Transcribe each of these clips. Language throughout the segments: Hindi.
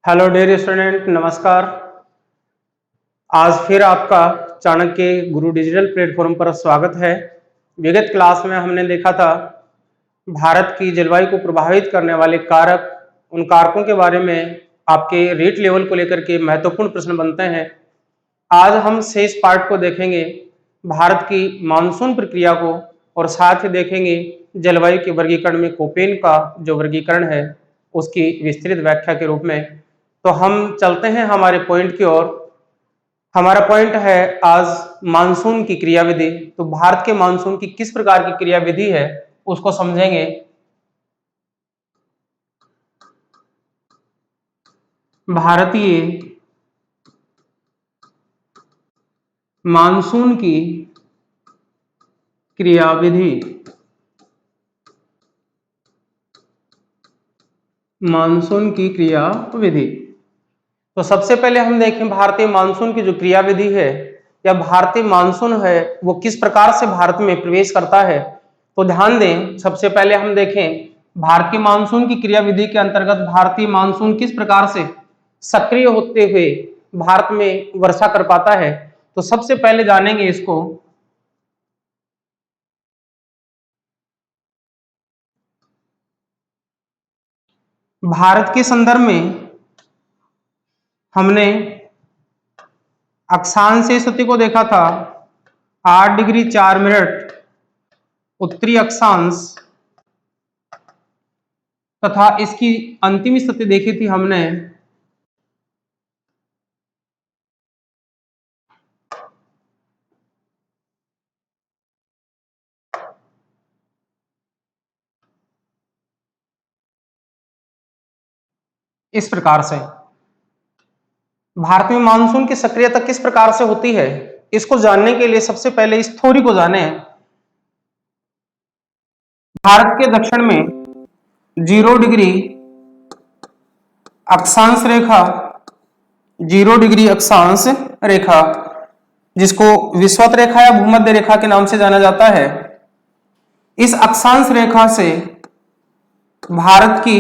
हेलो डियर स्टूडेंट, नमस्कार। आज फिर आपका चाणक्य गुरु डिजिटल प्लेटफॉर्म पर स्वागत है। विगत क्लास में हमने देखा था भारत की जलवायु को प्रभावित करने वाले कारक, उन कारकों के बारे में आपके रेट लेवल को लेकर के महत्वपूर्ण प्रश्न बनते हैं। आज हम शेष पार्ट को देखेंगे, भारत की मानसून प्रक्रिया को, और साथ ही देखेंगे जलवायु के वर्गीकरण में कोपेन का जो वर्गीकरण है उसकी विस्तृत व्याख्या के रूप में। तो हम चलते हैं हमारे पॉइंट की ओर। हमारा पॉइंट है आज मानसून की क्रियाविधि। तो भारत के मानसून की किस प्रकार की क्रियाविधि है उसको समझेंगे। भारतीय मानसून की क्रियाविधि, मानसून की क्रियाविधि। तो सबसे पहले हम देखें भारतीय मानसून की जो क्रियाविधि है या भारतीय मानसून है वो किस प्रकार से भारत में प्रवेश करता है। तो ध्यान दें, सबसे पहले हम देखें भारतीय मानसून की क्रियाविधि के अंतर्गत भारतीय मानसून किस प्रकार से सक्रिय होते हुए भारत में वर्षा कर पाता है। तो सबसे पहले जानेंगे इसको। भारत के संदर्भ में हमने अक्षांश स्थिति को देखा था 8 डिग्री 4 मिनट उत्तरी अक्षांश, तथा इसकी अंतिम स्थिति देखी थी हमने इस प्रकार से। भारत में मानसून की सक्रियता किस प्रकार से होती है इसको जानने के लिए सबसे पहले इस थ्योरी को जाने। भारत के दक्षिण में 0 डिग्री अक्षांश रेखा, 0 डिग्री अक्षांश रेखा जिसको विषुवत रेखा या भूमध्य रेखा के नाम से जाना जाता है, इस अक्षांश रेखा से भारत की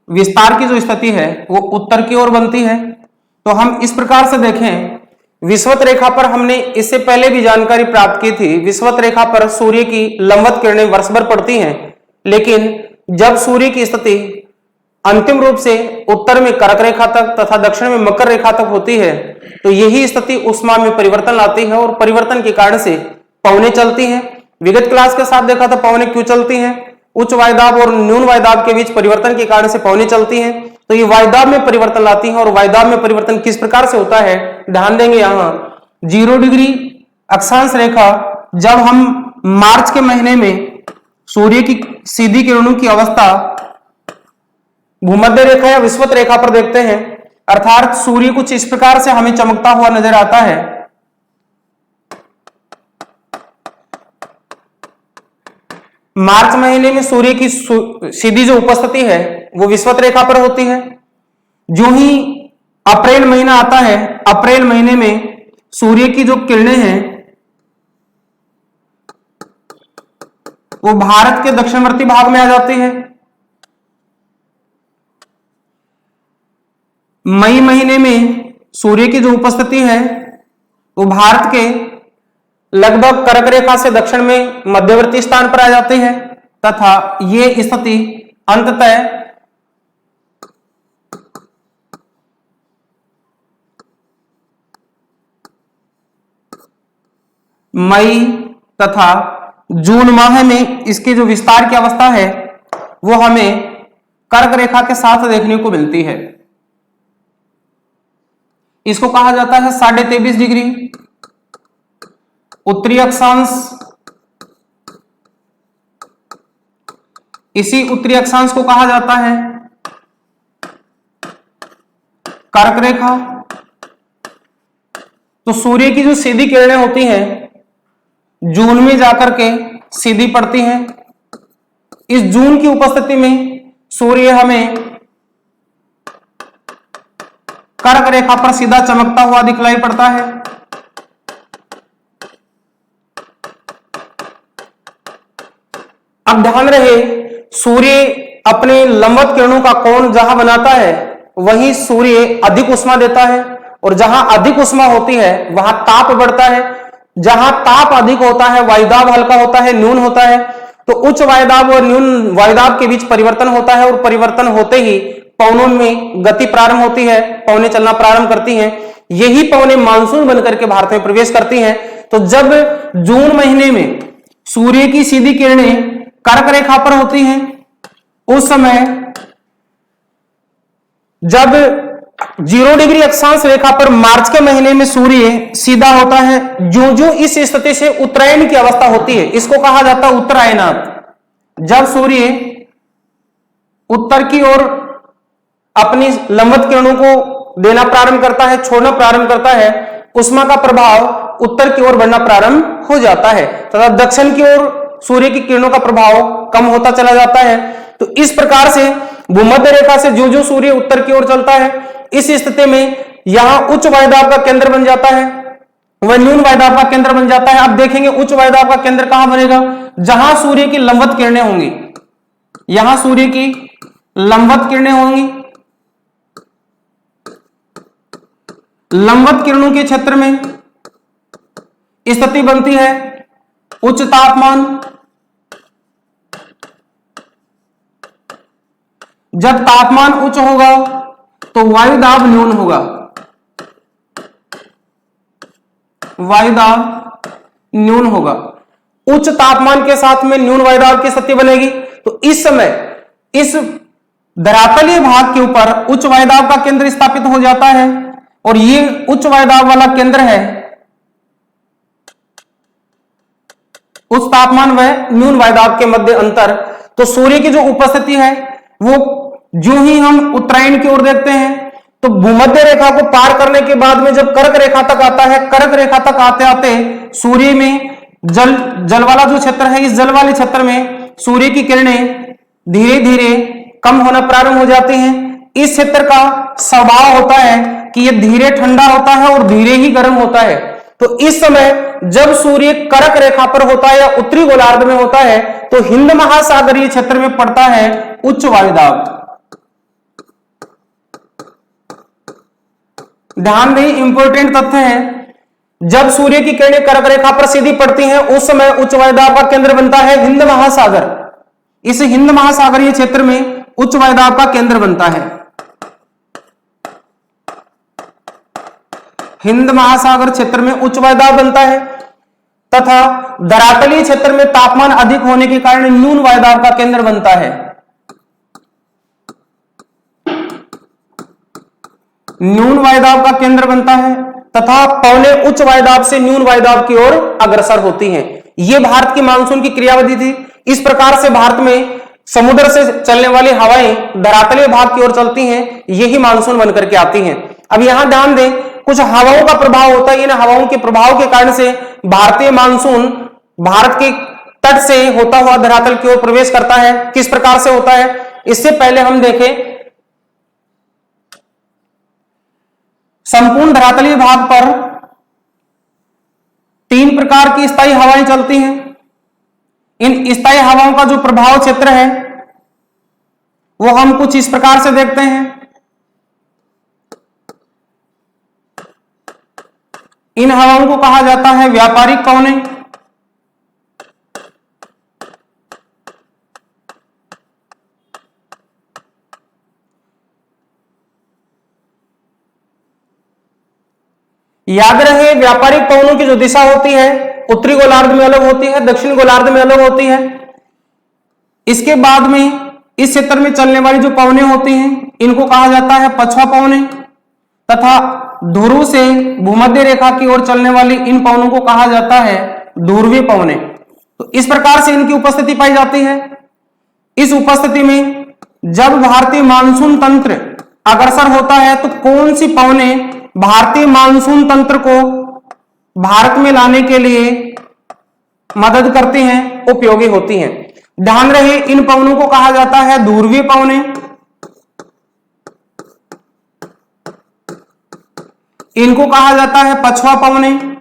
विस्तार की जो स्थिति है वो उत्तर की ओर बनती है। तो हम इस प्रकार से देखें, विषुवत रेखा पर हमने इससे पहले भी जानकारी प्राप्त की थी। विषुवत रेखा पर सूर्य की लंबवत किरणें वर्ष भर पड़ती हैं, लेकिन जब सूर्य की स्थिति अंतिम रूप से उत्तर में कर्क रेखा तक तथा दक्षिण में मकर रेखा तक होती है तो यही स्थिति ऊष्मा में परिवर्तन लाती है और परिवर्तन के कारण से पवनें चलती हैं। विगत क्लास के साथ देखा था पवनें क्यों चलती हैं, उच्च वायुदाब और न्यून वायुदाब के बीच परिवर्तन के कारण से पवनें चलती हैं। तो ये वायुदाब में परिवर्तन लाती हैं, और वायुदाब में परिवर्तन किस प्रकार से होता है ध्यान देंगे। यहां 0 डिग्री अक्षांश रेखा जब हम मार्च के महीने में सूर्य की सीधी किरणों की अवस्था भूमध्य रेखा या विषुवत रेखा पर देखते हैं, अर्थात सूर्य कुछ इस प्रकार से हमें चमकता हुआ नजर आता है। मार्च महीने में सूर्य की सीधी जो उपस्थिति है वो विषुवत रेखा पर होती है। जो ही अप्रैल महीना आता है, अप्रैल महीने में सूर्य की जो किरणें हैं वो भारत के दक्षिणवर्ती भाग में आ जाती है। मई महीने में सूर्य की जो उपस्थिति है वो भारत के लगभग कर्क रेखा से दक्षिण में मध्यवर्ती स्थान पर आ जाती है, तथा ये स्थिति अंततः मई तथा जून माह में इसके जो विस्तार की अवस्था है वो हमें कर्क रेखा के साथ देखने को मिलती है। इसको कहा जाता है 23.5 डिग्री उत्तरी अक्षांश। इसी उत्तरी अक्षांश को कहा जाता है कर्क रेखा। तो सूर्य की जो सीधी किरणें होती हैं जून में जाकर के सीधी पड़ती हैं। इस जून की उपस्थिति में सूर्य हमें कर्क रेखा पर सीधा चमकता हुआ दिखलाई पड़ता है। अब ध्यान रहे, सूर्य अपने लंबवत किरणों का कोण जहां बनाता है वहीं सूर्य अधिक उष्मा देता है, और जहां अधिक उष्मा होती है वहां ताप बढ़ता है। जहां ताप अधिक होता है वायुदाब हल्का होता है, न्यून होता है। तो उच्च वायुदाब और न्यून वायुदाब के बीच परिवर्तन होता है, और परिवर्तन होते ही पवनों में गति प्रारंभ होती है, पवनें चलना प्रारंभ करती हैं। यही पवनें मानसून बनकर के भारत में प्रवेश करती हैं। तो जब जून महीने में सूर्य की सीधी किरणें कर्क रेखा पर होती हैं, उस समय जब 0 डिग्री अक्षांश रेखा पर मार्च के महीने में सूर्य सीधा होता है, जो जो इस स्थिति से उत्तरायण की अवस्था होती है, इसको कहा जाता है उत्तरायणात। जब सूर्य उत्तर की ओर अपनी लंबवत किरणों को देना प्रारंभ करता है, छोड़ना प्रारंभ करता है, उष्मा का प्रभाव उत्तर की ओर बढ़ना प्रारंभ हो जाता है तथा दक्षिण की ओर सूर्य की किरणों का प्रभाव कम होता चला जाता है। तो इस प्रकार से भूमध्य रेखा से जो जो सूर्य उत्तर की ओर चलता है, इस स्थिति में यहां उच्च वायुदाब का केंद्र बन जाता है, वह न्यून वायुदाब का केंद्र बन जाता है। आप देखेंगे उच्च वायुदाब का केंद्र कहां बनेगा, जहां सूर्य की लंबवत किरणें होंगी। यहां सूर्य की लंबवत किरणें होंगी, लंबवत किरणों के क्षेत्र में स्थिति बनती है उच्च तापमान। जब तापमान उच्च होगा तो वायुदाब न्यून होगा, वायुदाब न्यून होगा। उच्च तापमान के साथ में न्यून वायुदाब की स्थिति बनेगी। तो इस समय इस धरातलीय भाग के ऊपर उच्च वायुदाब का केंद्र स्थापित हो जाता है, और ये उच्च वायुदाब वाला केंद्र है उच्च तापमान व न्यून वायुदाब के मध्य अंतर। तो सूर्य की जो उपस्थिति है वो जो ही हम उत्तरायण की ओर देखते हैं, तो भूमध्य रेखा को पार करने के बाद में जब कर्क रेखा तक आता है, कर्क रेखा तक आते आते सूर्य में जल वाला जो क्षेत्र है, इस जल वाले क्षेत्र में सूर्य की किरणें धीरे धीरे कम होना प्रारंभ हो जाती हैं। इस क्षेत्र का स्वभाव होता है कि यह धीरे ठंडा होता है और धीरे ही गर्म होता है। तो इस समय जब सूर्य कर्क रेखा पर होता है या उत्तरी गोलार्ध में होता है, तो हिंद महासागरीय क्षेत्र में पड़ता है उच्च वायुदाब। ध्यान दें, इंपॉर्टेंट तथ्य है, जब सूर्य की किरणें कर्क रेखा पर सीधी पड़ती हैं, उस समय उच्च वायुदाब का केंद्र बनता है हिंद महासागर। इस हिंद महासागरीय क्षेत्र में उच्च वायुदाब का केंद्र बनता है। हिंद महासागर क्षेत्र में उच्च वायुदाब बनता है तथा धरातलीय क्षेत्र में तापमान अधिक होने के कारण न्यून वायुदाब का केंद्र बनता है। न्यून वायुदाब का केंद्र बनता है तथा पवनें उच्च वायुदाब से न्यून वायुदाब की ओर अग्रसर होती हैं। यह भारत की मानसून की क्रियाविधि थी। इस प्रकार से भारत में समुद्र से चलने वाली हवाएं धरातलीय भाग की ओर चलती हैं, यही मानसून बनकर के आती हैं। अब यहां ध्यान दें, कुछ हवाओं का प्रभाव होता है। इन हवाओं के प्रभाव के कारण से भारतीय मानसून भारत के तट से होता हुआ धरातल की ओर प्रवेश करता है। किस प्रकार से होता है, इससे पहले हम देखें, संपूर्ण धरातलीय भाग पर 3 प्रकार की स्थायी हवाएं चलती हैं। इन स्थायी हवाओं का जो प्रभाव क्षेत्र है वो हम कुछ इस प्रकार से देखते हैं। इन हवाओं को कहा जाता है व्यापारिक पवनें। याद रहे, व्यापारिक पवनों की जो दिशा होती है उत्तरी गोलार्ध में अलग होती है, दक्षिण गोलार्ध में अलग होती है। इसके बाद में इस क्षेत्र में चलने वाली जो पवनें होती हैं इनको कहा जाता है पछुआ पवनें, तथा ध्रुव से भूमध्य रेखा की ओर चलने वाली इन पवनों को कहा जाता है ध्रुवीय पवनें। तो इस प्रकार से इनकी उपस्थिति पाई जाती है। इस उपस्थिति में जब भारतीय मानसून तंत्र अग्रसर होता है तो कौन सी पवनें भारतीय मानसून तंत्र को भारत में लाने के लिए मदद करती हैं, उपयोगी होती हैं। ध्यान रहे, इन पवनों को कहा जाता है ध्रुवीय पवनें, इनको कहा जाता है पछुआ पवनें,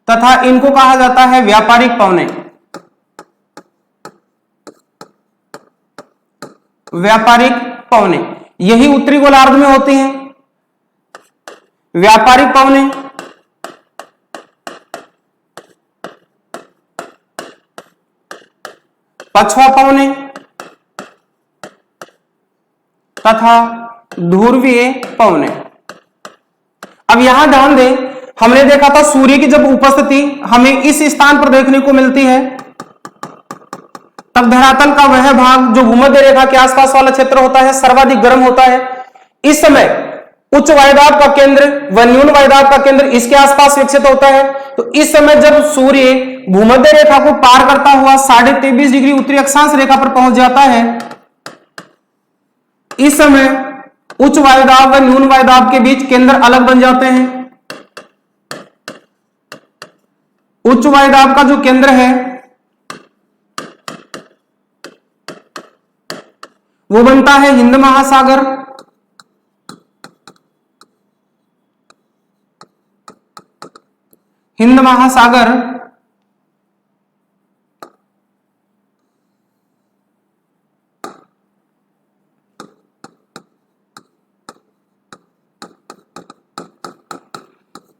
तथा इनको कहा जाता है व्यापारिक पवनें। व्यापारिक पवने, यही उत्तरी गोलार्ध में होती हैं। व्यापारिक पवने पछवा पवने तथा ध्रुवीय पवने। अब यहां ध्यान दें, हमने देखा था सूर्य की जब उपस्थिति हमें इस स्थान पर देखने को मिलती है, तब धरातल का वह भाग जो भूमध्य रेखा के आसपास वाला क्षेत्र होता है सर्वाधिक गर्म होता है। इस समय उच्च वायुदाब का केंद्र व न्यून वायुदाब का केंद्र इसके आसपास विकसित होता है। तो इस समय जब सूर्य भूमध्य रेखा को पार करता हुआ 23.5 डिग्री उत्तरी अक्षांश रेखा पर पहुंच जाता है, इस समय उच्च वायुदाब व न्यून वायुदाब के बीच केंद्र अलग बन जाते हैं। उच्च वायुदाब का जो केंद्र है वो बनता है हिंद महासागर, हिंद महासागर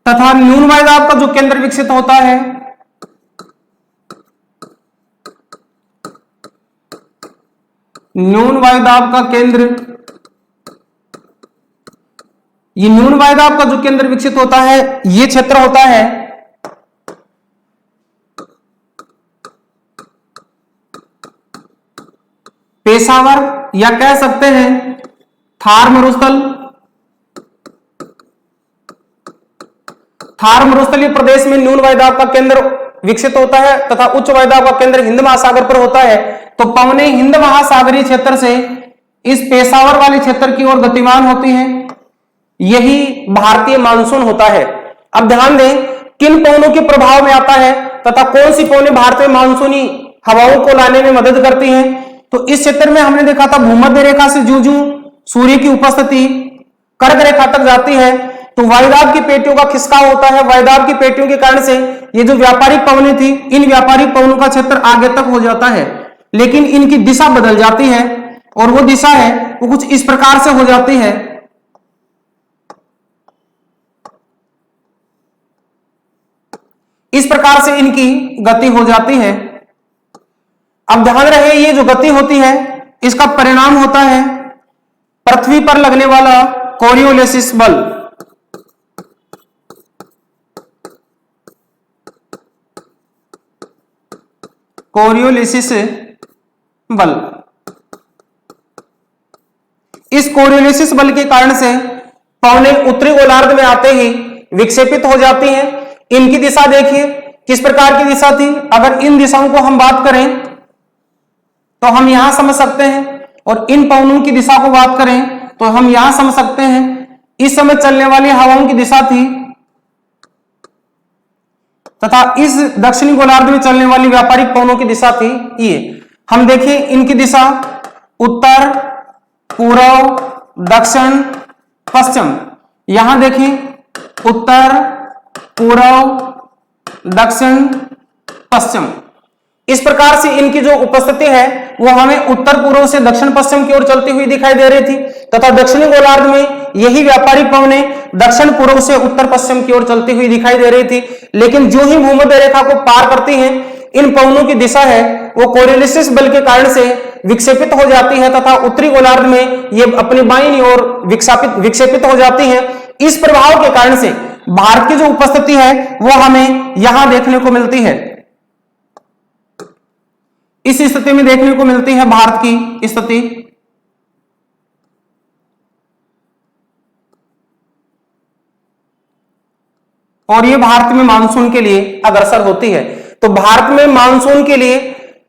तथा न्यून वायुदाब का जो केंद्र विकसित होता है न्यून वायुदाब का केंद्र, ये न्यून वायुदाब का जो केंद्र विकसित होता है ये क्षेत्र होता है पेशावर, या कह सकते हैं थार मरुस्थल। थार मरुस्थलीय प्रदेश में न्यून वायुदाब का केंद्र विकसित होता है तथा उच्च वायुदाब का केंद्र हिंद महासागर पर होता है। तो पवनें हिंद महासागरीय क्षेत्र से इस पेशावर वाले क्षेत्र की ओर गतिमान होती हैं। यही भारतीय मानसून होता है। अब ध्यान दें किन पवनों के प्रभाव में आता है तथा कौन सी पवनें भारतीय मानसूनी हवाओं को लाने में मदद करती हैं। तो इस क्षेत्र में हमने देखा था भूमध्य रेखा से ज्यों ज्यों सूर्य की उपस्थिति कर्क रेखा तक जाती है तो वायुदाब की पेटियों का खिसकाव होता है। वायुदाब की पेटियों के कारण से ये जो व्यापारिक पवनें थी, इन व्यापारिक पवनों का क्षेत्र आगे तक हो जाता है, लेकिन इनकी दिशा बदल जाती है और वो दिशा है वो कुछ इस प्रकार से हो जाती है। इस प्रकार से इनकी गति हो जाती है। अब ध्यान रहे ये जो गति होती है इसका परिणाम होता है पृथ्वी पर लगने वाला कोरियोलिसिस बल। कोरियोलिसिस बल, इस कोरियोलिसिस बल के कारण से पवनें उत्तरी गोलार्ध में आते ही विक्षेपित हो जाती हैं। इनकी दिशा देखिए किस प्रकार की दिशा थी। अगर इन दिशाओं को हम बात करें तो हम यहां समझ सकते हैं, और इन पवनों की दिशा को बात करें तो हम यहां समझ सकते हैं। इस समय चलने वाली हवाओं की दिशा थी तथा इस दक्षिणी गोलार्ध में चलने वाली व्यापारिक पवनों की दिशा थी ये। हम देखें इनकी दिशा उत्तर, पूर्व, दक्षिण, पश्चिम। यहां देखें उत्तर, पूर्व, दक्षिण, पश्चिम। इस प्रकार से इनकी जो उपस्थिति है वो हमें उत्तर पूर्व से दक्षिण पश्चिम की ओर चलती हुई दिखाई दे रही थी तथा दक्षिणी गोलार्ध में यही व्यापारिक पवनें दक्षिण पूर्व से उत्तर पश्चिम की ओर चलती हुई दिखाई दे रही थी। लेकिन जो ही भूमध्य रेखा को पार करती हैं इन पवनों की दिशा है वो कोरियोलिसिस बल के कारण से विक्षेपित हो जाती है तथा उत्तरी गोलार्ध में ये अपनी बाईं ओर विक्षेपित हो जाती हैं। इस प्रभाव के कारण से भारत की जो उपस्थिति है वो हमें यहां देखने को मिलती है। इस स्थिति में देखने को मिलती है भारत की स्थिति। और ये भारत में मानसून के लिए अग्रसर होती है। तो भारत में मानसून के लिए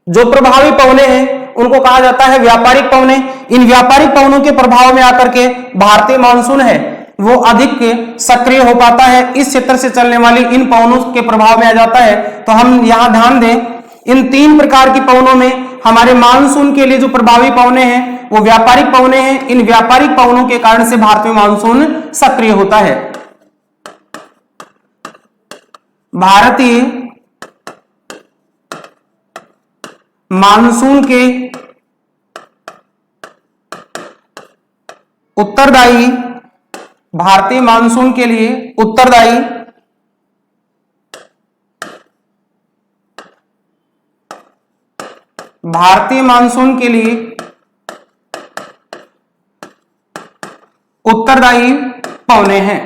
जो प्रभावी पवनें हैं उनको कहा जाता है व्यापारिक पवनें। इन व्यापारिक पवनों के प्रभाव में आकर के भारतीय मानसून है वो अधिक सक्रिय हो पाता है। इस क्षेत्र से चलने वाली इन पवनों के प्रभाव में आ जाता है। तो हम यहां ध्यान दें इन तीन प्रकार की पवनों में हमारे मानसून के लिए जो प्रभावी पवनें हैं वो व्यापारिक पवनें हैं। इन व्यापारिक पवनों के कारण से भारत में मानसून सक्रिय होता है। भारतीय मानसून के उत्तरदायी, भारतीय मानसून के लिए उत्तरदायी भारतीय मानसून के लिए उत्तरदायी पवने हैं,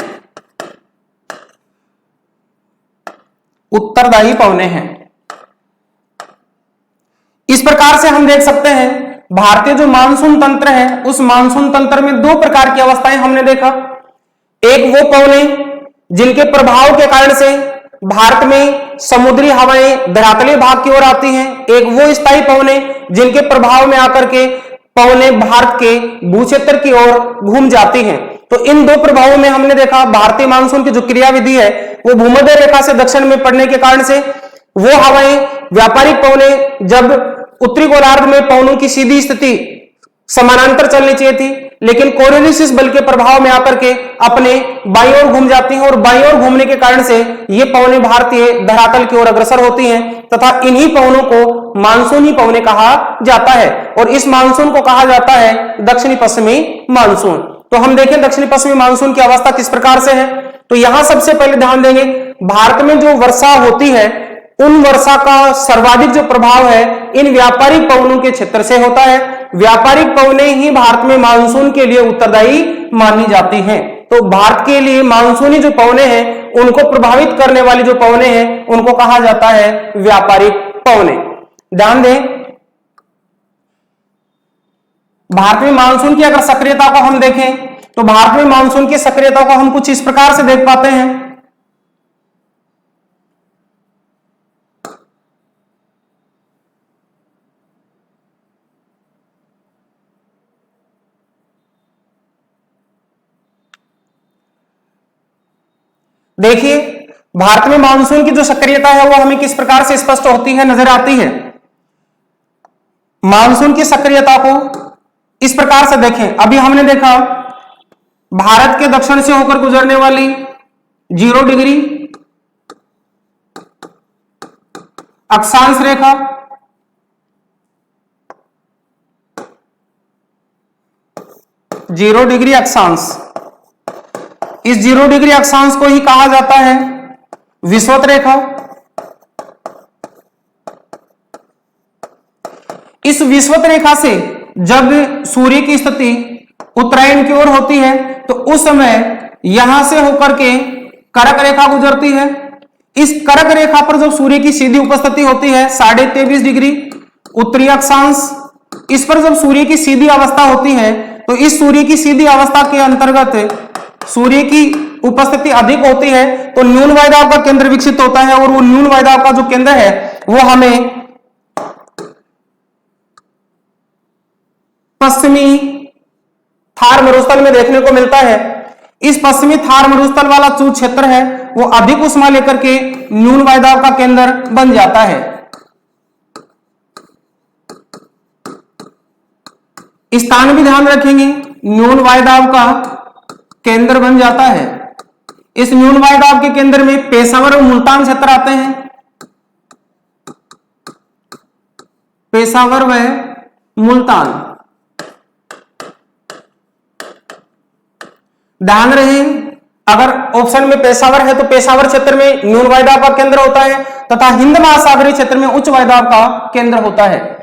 उत्तरदायी पवने हैं। इस प्रकार से हम देख सकते हैं भारतीय जो मानसून तंत्र है उस मानसून तंत्र में दो प्रकार की अवस्थाएं हमने देखा। एक वो पवने जिनके प्रभाव के कारण से भारत में समुद्री हवाएं धरातलीय भाग की ओर आती हैं, एक वो स्थायी पवने जिनके प्रभाव में आकर के पवने भारत के भूक्षेत्र की ओर घूम जाती हैं। तो इन दो प्रभावों में हमने देखा भारतीय मानसून की जो क्रियाविधि है वो भूमध्य रेखा से दक्षिण में पड़ने के कारण से वो हवाएं व्यापारिक पवने जब उत्तरी गोलार्ध में पवनों की सीधी स्थिति समानांतर चलनी चाहिए थी, लेकिन कोरियोलिस बल के प्रभाव में आकर के अपने बाईं ओर घूम जाती हैं और बाईं ओर घूमने के कारण से ये पवने भारतीय धरातल की ओर अग्रसर होती हैं तथा इन्हीं पवनों को मानसूनी पवने कहा जाता है और इस मानसून को कहा जाता है दक्षिणी पश्चिमी मानसून। तो हम देखें दक्षिणी पश्चिमी मानसून की अवस्था किस प्रकार से है। तो यहां सबसे पहले ध्यान देंगे भारत में जो वर्षा होती है उन वर्षा का सर्वाधिक जो प्रभाव है इन व्यापारिक पवनों के क्षेत्र से होता है। व्यापारिक पवने ही भारत में मानसून के लिए उत्तरदायी मानी जाती हैं। तो भारत के लिए मानसूनी जो पवने हैं उनको प्रभावित करने वाली जो पवने हैं उनको कहा जाता है व्यापारिक पवने। ध्यान दें भारत में मानसून की अगर सक्रियता को हम देखें तो भारत में मानसून की सक्रियता को हम कुछ इस प्रकार से देख पाते हैं। देखिए भारत में मानसून की जो सक्रियता है वो हमें किस प्रकार से स्पष्ट होती है, नजर आती है। मानसून की सक्रियता को इस प्रकार से देखें। अभी हमने देखा भारत के दक्षिण से होकर गुजरने वाली 0 डिग्री अक्षांश रेखा, जीरो डिग्री अक्षांश, इस 0 डिग्री अक्षांश को ही कहा जाता है विषुवत रेखा। इस विषुवत रेखा से जब सूर्य की स्थिति उत्तरायण की ओर होती है तो उस समय यहां से होकर के कर्क रेखा गुजरती है। इस कर्क रेखा पर जब सूर्य की सीधी उपस्थिति होती है 23.5 डिग्री उत्तरी अक्षांश, इस पर जब सूर्य की सीधी अवस्था होती है तो इस सूर्य की सीधी अवस्था के अंतर्गत सूर्य की उपस्थिति अधिक होती है तो न्यून वायुदाब का केंद्र विकसित होता है और वो न्यून वायुदाब का जो केंद्र है वो हमें पश्चिमी थार मरुस्थल में देखने को मिलता है। इस पश्चिमी थार मरुस्थल वाला जो क्षेत्र है वो अधिक उष्मा लेकर के न्यून वायुदाब का केंद्र बन जाता है। स्थान भी ध्यान रखेंगे, न्यून वायुदाब का केंद्र बन जाता है। इस न्यून वायुदाब के केंद्र में पेशावर और मुल्तान क्षेत्र आते हैं। पेशावर व मुल्तान, ध्यान रहे अगर ऑप्शन में पेशावर है तो पेशावर क्षेत्र में न्यून वायुदाब का केंद्र होता है तथा हिंद महासागरीय क्षेत्र में उच्च वायुदाब का केंद्र होता है।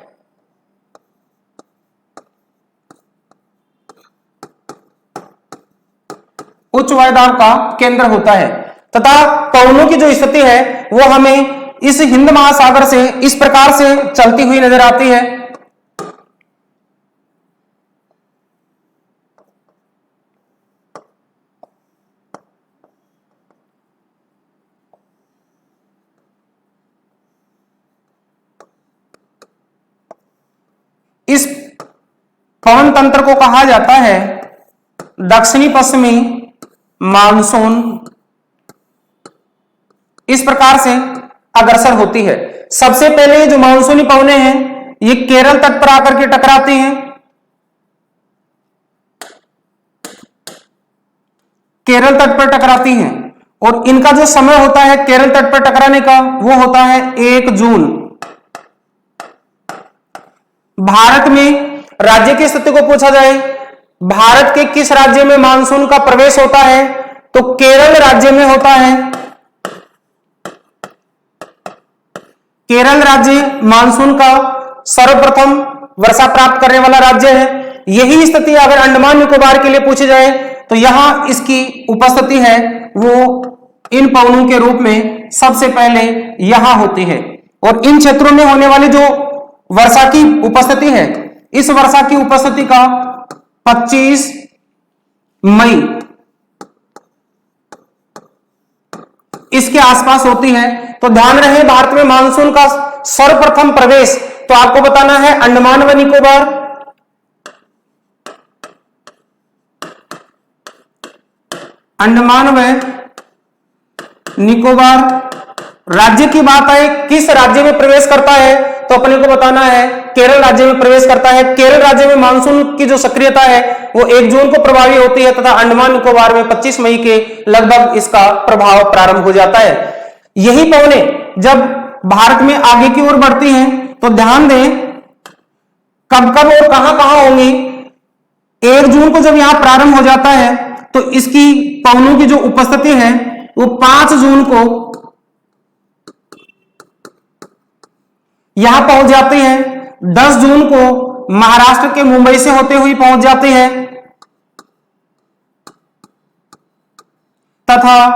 उच्च वायुदाब का केंद्र होता है तथा पवनों की जो स्थिति है वो हमें इस हिंद महासागर से इस प्रकार से चलती हुई नजर आती है। इस पवन तंत्र को कहा जाता है दक्षिणी पश्चिमी मानसून। इस प्रकार से अग्रसर होती है। सबसे पहले जो मानसूनी पवने हैं ये केरल तट पर आकर के टकराती हैं। केरल तट पर टकराती हैं और इनका जो समय होता है केरल तट पर टकराने का वो होता है 1 जून। भारत में राज्य की स्थिति को पूछा जाए भारत के किस राज्य में मानसून का प्रवेश होता है? तो केरल राज्य में होता है। केरल राज्य मानसून का सर्वप्रथम वर्षा प्राप्त करने वाला राज्य है। यही स्थिति अगर अंडमान निकोबार के लिए पूछी जाए तो यहां इसकी उपस्थिति है वो इन पवनों के रूप में सबसे पहले यहां होती है। और इन क्षेत्रों में होने वाली जो वर्षा की उपस्थिति है, इस वर्षा की उपस्थिति का 25 मई इसके आसपास होती है। तो ध्यान रहे, भारत में मानसून का सर्वप्रथम प्रवेश तो आपको बताना है अंडमान व निकोबार, अंडमान व निकोबार राज्य की बात है। किस राज्य में प्रवेश करता है? तो अपने को बताना है केरल राज्य में प्रवेश करता है। केरल राज्य में मानसून की जो सक्रियता है वो 1 जून को प्रभावी होती है तथा अंडमान निकोबार में 25 मई के लगभग इसका प्रभाव प्रारंभ हो जाता है। यही पवनें जब भारत में आगे की ओर बढ़ती हैं तो ध्यान दें कब कब और कहां कहां होंगी। 1 जून को जब यहां प्रारंभ हो जाता है तो इसकी पवनों की जो उपस्थिति है वो 5 जून को यहां पहुंच जाती है। 10 जून को महाराष्ट्र के मुंबई से होते हुए पहुंच जाती है तथा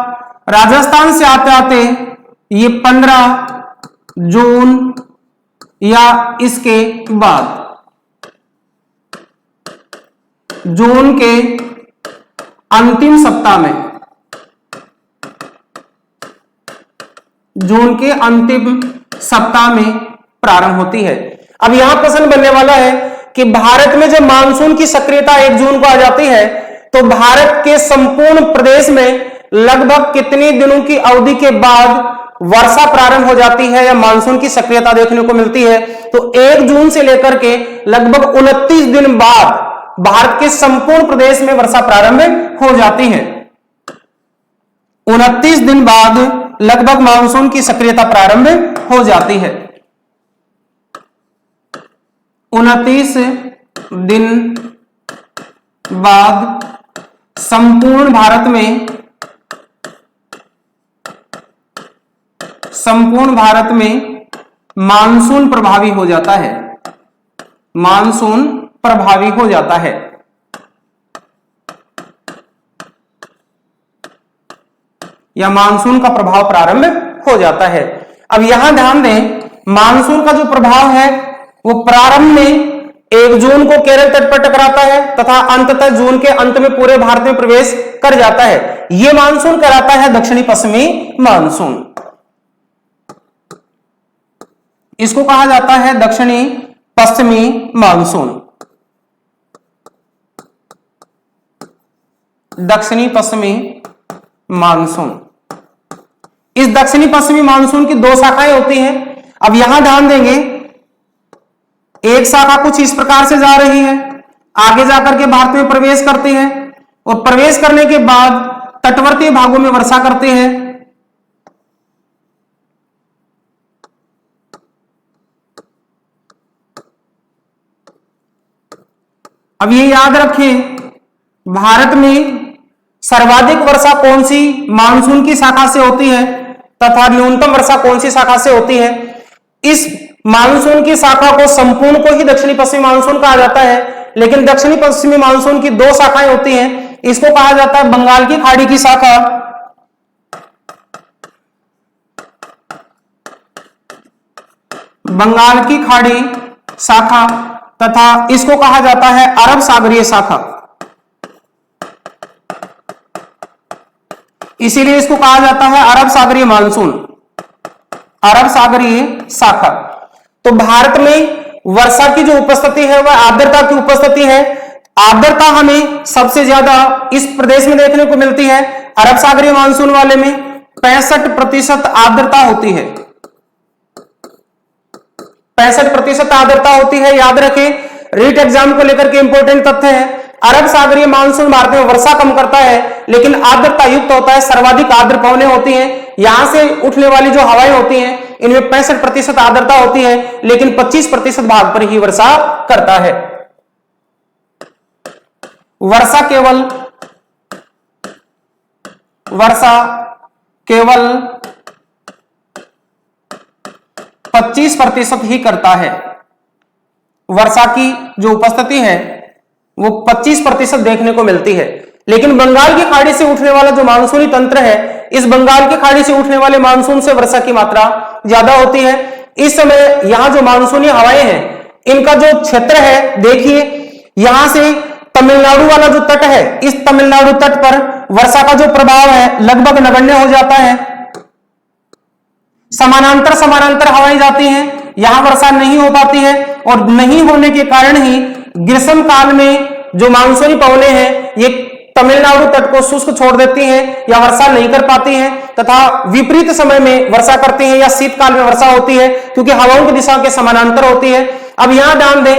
राजस्थान से आते आते ये 15 जून या इसके बाद जून के अंतिम सप्ताह में, जून के अंतिम सप्ताह में प्रारंभ होती है। अब यहां प्रश्न बनने वाला है कि भारत में जब मानसून की सक्रियता 1 जून को आ जाती है तो भारत के संपूर्ण प्रदेश में लगभग कितने दिनों की अवधि के बाद वर्षा प्रारंभ हो जाती है या मानसून की सक्रियता देखने को मिलती है? तो 1 जून से लेकर के लगभग 29 दिन बाद भारत के संपूर्ण प्रदेश में वर्षा प्रारंभ हो जाती है। 29 दिन बाद लगभग मानसून की सक्रियता प्रारंभ हो जाती है। 29 दिन बाद संपूर्ण भारत में मानसून प्रभावी हो जाता है, मानसून प्रभावी हो जाता है। या मानसून का प्रभाव प्रारंभ हो जाता है। अब यहां ध्यान दें मानसून का जो प्रभाव है वो प्रारंभ में 1 जून को केरल तट पर टकराता है तथा अंततः जून के अंत में पूरे भारत में प्रवेश कर जाता है। यह मानसून कहलाता है दक्षिणी पश्चिमी मानसून। इसको कहा जाता है दक्षिणी पश्चिमी मानसून। दक्षिणी पश्चिमी मानसून। इस दक्षिणी पश्चिमी मानसून की 2 शाखाएं होती हैं। अब यहां ध्यान देंगे एक शाखा कुछ इस प्रकार से जा रही है, आगे जाकर के भारत में प्रवेश करती है और प्रवेश करने के बाद तटवर्ती भागों में वर्षा करती है। अब ये याद रखें भारत में सर्वाधिक वर्षा कौन सी मानसून की शाखा से होती है तथा न्यूनतम वर्षा कौन सी शाखा से होती है। इस मानसून की शाखा को संपूर्ण को ही दक्षिणी पश्चिमी मानसून कहा जाता है, लेकिन दक्षिणी पश्चिमी मानसून की 2 शाखाएं होती हैं। इसको कहा जाता है बंगाल की खाड़ी की शाखा, बंगाल की खाड़ी शाखा तथा इसको कहा जाता है अरब सागरीय शाखा। इसीलिए इसको कहा जाता है अरब सागरीय मानसून, अरब सागरीय शाखा। तो भारत में वर्षा की जो उपस्थिति है वह आर्द्रता की उपस्थिति है। आर्द्रता हमें सबसे ज्यादा इस प्रदेश में देखने को मिलती है। अरब सागरीय मानसून वाले में 65% आर्द्रता होती है, 65% आर्द्रता होती है। याद रखें रीट एग्जाम को लेकर के इंपॉर्टेंट तथ्य है। अरब सागरीय मानसून भारत में वर्षा कम करता है लेकिन आर्द्रता युक्त होता है, सर्वाधिक आर्द्र पवनें होती हैं। यहां से उठने वाली जो हवाएं होती हैं इनमें 65% आर्द्रता होती है लेकिन 25% भाग पर ही वर्षा करता है। वर्षा केवल 25% ही करता है। वर्षा की जो उपस्थिति है वो 25% देखने को मिलती है। लेकिन बंगाल की खाड़ी से उठने वाला जो मानसूनी तंत्र है, इस बंगाल की खाड़ी से उठने वाले मानसून से वर्षा की मात्रा ज्यादा होती है। इस समय यहां जो मानसूनी हवाएं हैं, इनका जो क्षेत्र है, देखिए यहां से तमिलनाडु वाला जो तट है, इस तमिलनाडु तट पर वर्षा का जो प्रभाव है लगभग नगण्य हो जाता है। समानांतर हवाएं जाती हैं, यहां वर्षा नहीं हो पाती है, और नहीं होने के कारण ही ग्रीष्म काल में जो मानसूनी पवनें हैं ये तमिलनाडु तट को शुष्क छोड़ देती हैं या वर्षा नहीं कर पाती हैं, तथा विपरीत समय में वर्षा करती हैं या शीतकाल में वर्षा होती है, क्योंकि हवाओं की दिशा के समानांतर होती है। अब यहां ध्यान दें,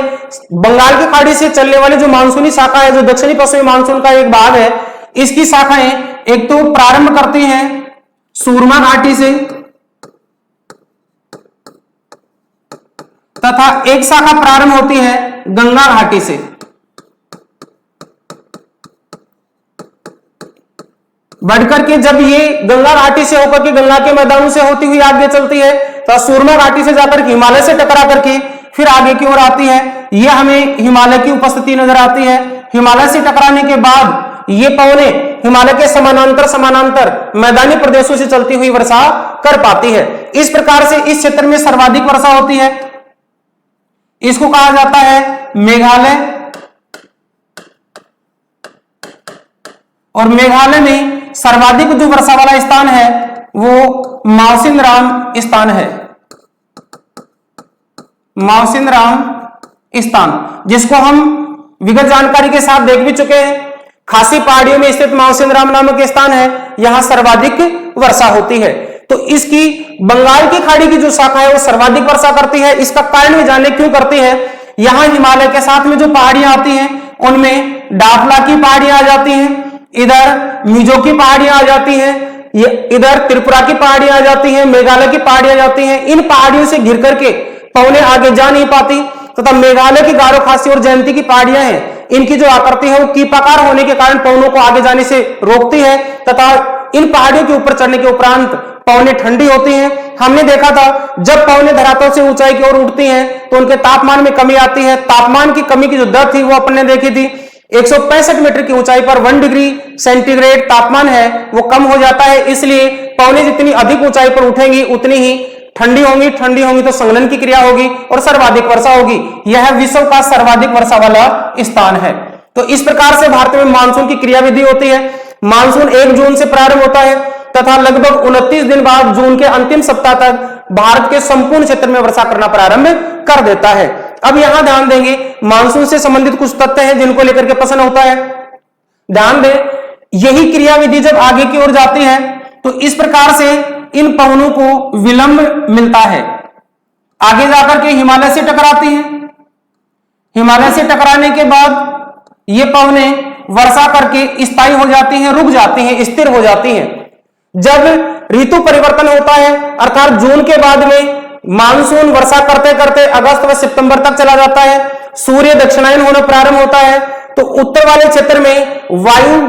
बंगाल की खाड़ी से चलने वाली जो मानसूनी शाखा है, जो दक्षिणी पश्चिमी मानसून का एक भाग है, इसकी शाखाएं एक तो प्रारंभ करती हैं सूरमा घाटी से, तथा एक शाखा प्रारंभ होती है गंगा घाटी से। बढ़कर के जब ये गंगा घाटी से होकर के गंगा के मैदानों से होती हुई आगे चलती है, तो सूरमा घाटी से जाकर हिमालय से टकरा करके फिर आगे की ओर आती है। ये हमें हिमालय की उपस्थिति नजर आती है। हिमालय से टकराने के बाद ये पवने हिमालय के समानांतर मैदानी प्रदेशों से चलती हुई वर्षा कर पाती है। इस प्रकार से इस क्षेत्र में सर्वाधिक वर्षा होती है। इसको कहा जाता है मेघालय, और मेघालय में सर्वाधिक जो वर्षा वाला स्थान है वो मावसिनराम स्थान है। मावसिनराम स्थान, जिसको हम विगत जानकारी के साथ देख भी चुके हैं। खासी पहाड़ियों में स्थित मावसिनराम नामक स्थान है, यहां सर्वाधिक वर्षा होती है। तो इसकी बंगाल की खाड़ी की जो शाखा है वो सर्वाधिक वर्षा करती है। इसका कारण भी जाने क्यों करती है। यहां हिमालय के साथ में जो पहाड़ियां आती हैं उनमें डाफला की पहाड़ियां आ जाती हैं, इधर मिजो की पहाड़ियां आ जाती हैं, ये इधर त्रिपुरा की पहाड़ियां आ जाती हैं, मेघालय की पहाड़ियां आ जाती हैं। इन पहाड़ियों से घिर करके पवने आगे जा नहीं पाती, तथा मेघालय की गारो खासी और जयंती की पहाड़ियां हैं, इनकी जो आकृति है वो कीपाकार होने के कारण पवनों को आगे जाने से रोकती है, तथा इन पहाड़ियों के ऊपर चढ़ने के उपरांत पवने ठंडी होती हैं। हमने देखा था जब पवने धरातल से ऊंचाई की ओर उठती हैं तो उनके तापमान में कमी आती है। तापमान की कमी की जो दर थी वो अपन ने देखी थी, 165 मीटर की ऊंचाई पर 1 डिग्री सेंटीग्रेड तापमान है वो कम हो जाता है। इसलिए पवने जितनी अधिक ऊंचाई पर उठेंगी उतनी ही ठंडी होंगी तो संघनन की क्रिया होगी और सर्वाधिक वर्षा होगी। यह विश्व का सर्वाधिक वर्षा वाला स्थान है। तो इस प्रकार से भारत में मानसून की क्रियाविधि होती है। मानसून 1 जून से प्रारंभ होता है तथा लगभग 29 दिन बाद जून के अंतिम सप्ताह तक भारत के संपूर्ण क्षेत्र में वर्षा करना प्रारंभ कर देता है। अब यहां ध्यान देंगे, मानसून से संबंधित कुछ तथ्य हैं जिनको लेकर के प्रश्न होता है। ध्यान दें, यही क्रियाविधि जब आगे की ओर जाती है तो इस प्रकार से इन पवनों को विलंब मिलता है। आगे जाकर के हिमालय से टकराती हैं, हिमालय से टकराने के बाद ये पवने वर्षा करके स्थायी हो जाती हैं, रुक जाती हैं, स्थिर हो जाती हैं। जब ऋतु परिवर्तन होता है अर्थात जून के बाद में मानसून वर्षा करते करते अगस्त व सितंबर तक चला जाता है, सूर्य दक्षिणायन होना प्रारंभ होता है, तो उत्तर वाले क्षेत्र में वायु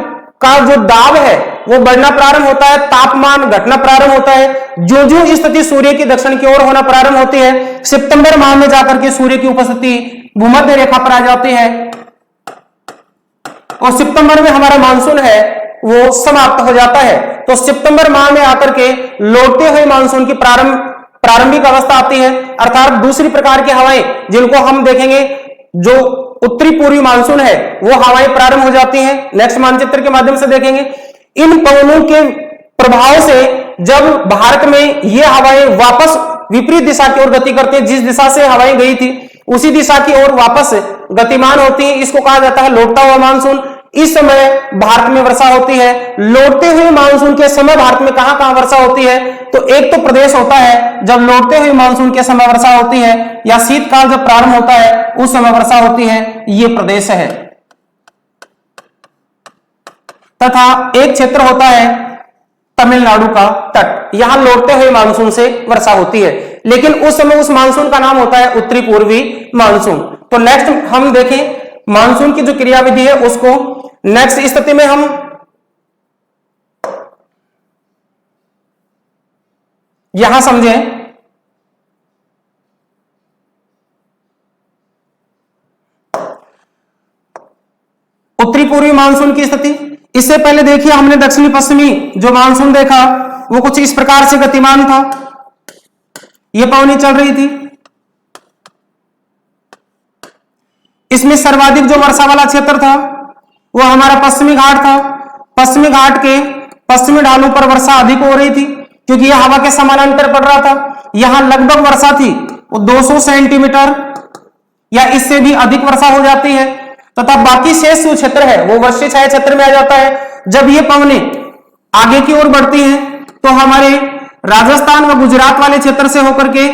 का जो दाब है वो बढ़ना प्रारंभ होता है, तापमान घटना प्रारंभ होता है। जो जो स्थिति सूर्य की दक्षिण की ओर होना प्रारंभ होती है, सितंबर माह में जाकर के सूर्य की उपस्थिति भूमध्य रेखा पर आ जाती है और सितंबर में हमारा मानसून है वो समाप्त हो जाता है। तो सितंबर माह में आकर के लौटते हुए मानसून की प्रारंभिक अवस्था आती है, अर्थात दूसरी प्रकार की हवाएं जिनको हम देखेंगे, जो उत्तरी पूर्वी मानसून है वो हवाएं प्रारंभ हो जाती हैं। नेक्स्ट मानचित्र के माध्यम से देखेंगे। इन पवनों के प्रभाव से जब भारत में ये हवाएं वापस विपरीत दिशा की ओर गति करती हैं, जिस दिशा से हवाएं गई थी उसी दिशा की ओर वापस गतिमान होती है, इसको कहा जाता है लौटता हुआ मानसून। इस समय भारत में वर्षा होती है। लौटते हुए मानसून के समय भारत में कहां कहां वर्षा होती है, तो एक तो प्रदेश होता है जब लौटते हुए मानसून के समय वर्षा होती है, या शीतकाल जब प्रारंभ होता है उस समय वर्षा होती है, ये प्रदेश है। तथा एक क्षेत्र होता है तमिलनाडु का तट, यहां लौटते हुए मानसून से वर्षा होती है, लेकिन उस समय उस मानसून का नाम होता है उत्तरी पूर्वी मानसून। तो नेक्स्ट हम देखें मानसून की जो क्रियाविधि है उसको। नेक्स्ट स्थिति में हम यहां समझें उत्तरी पूर्वी मानसून की स्थिति। इससे पहले देखिए हमने दक्षिणी पश्चिमी जो मानसून देखा वो कुछ इस प्रकार से गतिमान था, ये पवनी चल रही थी, इसमें सर्वाधिक जो वर्षा वाला क्षेत्र था वो हमारा पश्चिमी घाट था। पश्चिमी घाट के पश्चिमी ढालों पर वर्षा अधिक हो रही थी क्योंकि यह हवा के समानांतर पड़ रहा था। यहां लगभग वर्षा थी वो 200 सेंटीमीटर या इससे भी अधिक वर्षा हो जाती है, तथा बाकी शेष जो क्षेत्र है वो वर्षीय छाया क्षेत्र में आ जाता है। जब ये पवनें आगे की ओर बढ़ती हैं तो हमारे राजस्थान व गुजरात वाले क्षेत्र से होकर के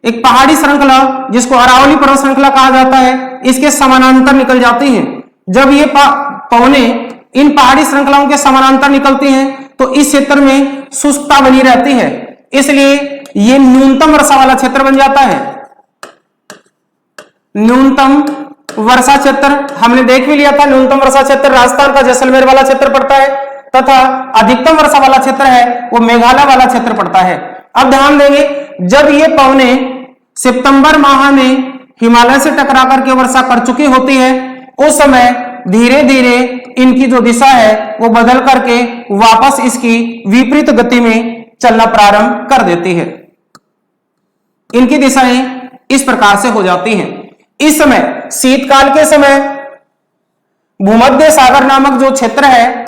एक पहाड़ी श्रृंखला जिसको अरावली पर्वत श्रृंखला कहा जाता है, इसके समानांतर निकल जाती हैं। जब ये पवनें इन पहाड़ी श्रृंखलाओं के समानांतर निकलती हैं तो इस क्षेत्र में शुष्कता बनी रहती है, इसलिए ये न्यूनतम वर्षा वाला क्षेत्र बन जाता है। न्यूनतम वर्षा क्षेत्र हमने देख भी लिया था, न्यूनतम वर्षा क्षेत्र राजस्थान का जैसलमेर वाला क्षेत्र पड़ता है तथा अधिकतम वर्षा वाला क्षेत्र है वो मेघालय वाला क्षेत्र पड़ता है। अब ध्यान देंगे, जब ये पवनें सितंबर माह में हिमालय से टकरा करके वर्षा कर चुकी होती है उस समय धीरे धीरे इनकी जो दिशा है वो बदल करके वापस इसकी विपरीत गति में चलना प्रारंभ कर देती है। इनकी दिशाएं इस प्रकार से हो जाती हैं। इस समय शीतकाल के समय भूमध्य सागर नामक जो क्षेत्र है